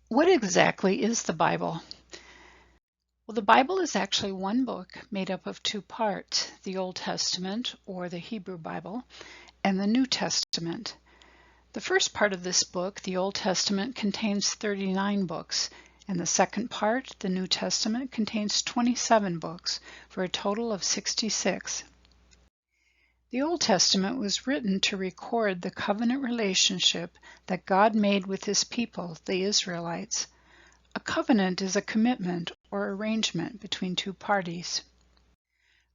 What exactly is the Bible? Well, the Bible is actually one book made up of two parts, the Old Testament, or the Hebrew Bible, and the New Testament. The first part of this book, the Old Testament, contains 39 books, and the second part, the New Testament, contains 27 books, for a total of 66. The Old Testament was written to record the covenant relationship that God made with his people, the Israelites. A covenant is a commitment or arrangement between two parties.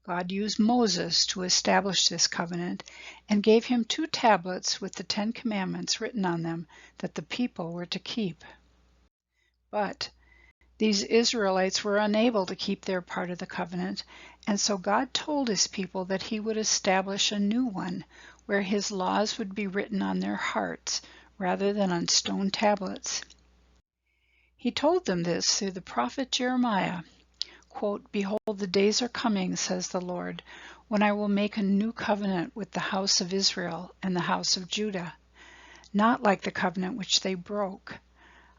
God used Moses to establish this covenant and gave him 2 tablets with the 10 commandments written on them that the people were to keep. But these Israelites were unable to keep their part of the covenant, and so God told his people that he would establish a new one where his laws would be written on their hearts rather than on stone tablets. He told them this through the prophet Jeremiah. Quote, "Behold, the days are coming, says the Lord, when I will make a new covenant with the house of Israel and the house of Judah, not like the covenant which they broke.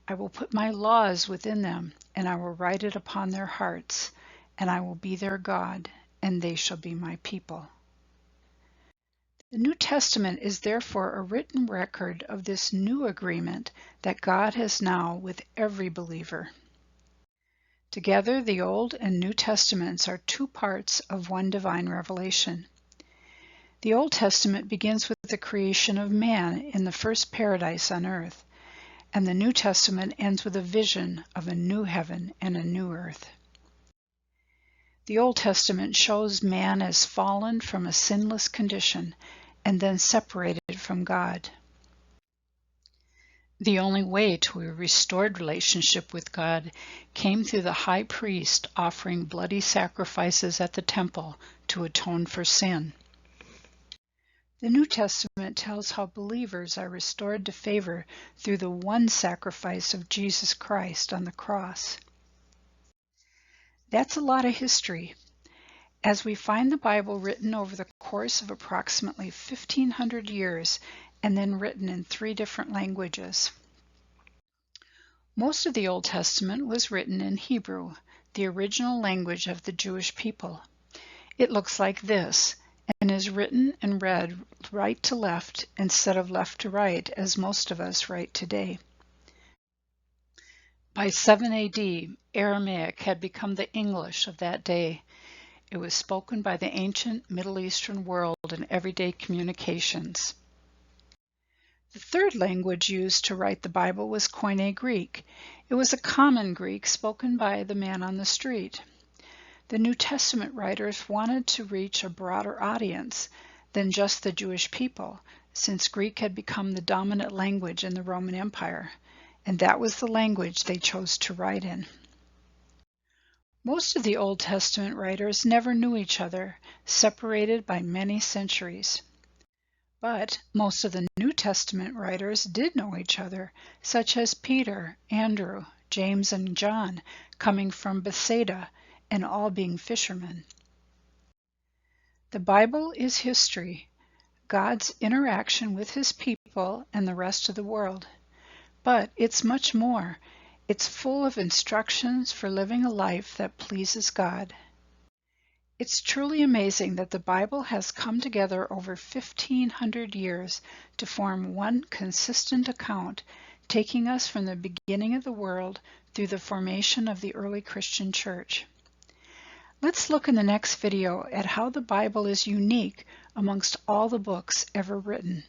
I will put my laws within them, and I will write it upon their hearts, and I will be their God, and they shall be my people." The New Testament is therefore a written record of this new agreement that God has now with every believer. Together, the Old and New Testaments are 2 parts of one divine revelation. The Old Testament begins with the creation of man in the first paradise on earth, and the New Testament ends with a vision of a new heaven and a new earth. The Old Testament shows man as fallen from a sinless condition and then separated from God. The only way to a restored relationship with God came through the high priest offering bloody sacrifices at the temple to atone for sin. The New Testament tells how believers are restored to favor through the one sacrifice of Jesus Christ on the cross. That's a lot of history. As we find the Bible written over the course of approximately 1,500 years and then written in 3 different languages. Most of the Old Testament was written in Hebrew, the original language of the Jewish people. It looks like this, and is written and read right to left instead of left to right, as most of us write today. By 7 AD, Aramaic had become the English of that day. It was spoken by the ancient Middle Eastern world in everyday communications. The third language used to write the Bible was Koine Greek. It was a common Greek spoken by the man on the street. The New Testament writers wanted to reach a broader audience than just the Jewish people, since Greek had become the dominant language in the Roman Empire, and that was the language they chose to write in. Most of the Old Testament writers never knew each other, separated by many centuries. But most of the New Testament writers did know each other, such as Peter, Andrew, James, and John, coming from Bethsaida, and all being fishermen. The Bible is history, God's interaction with his people and the rest of the world. But it's much more. It's full of instructions for living a life that pleases God. It's truly amazing that the Bible has come together over 1,500 years to form one consistent account, taking us from the beginning of the world through the formation of the early Christian church. Let's look in the next video at how the Bible is unique amongst all the books ever written.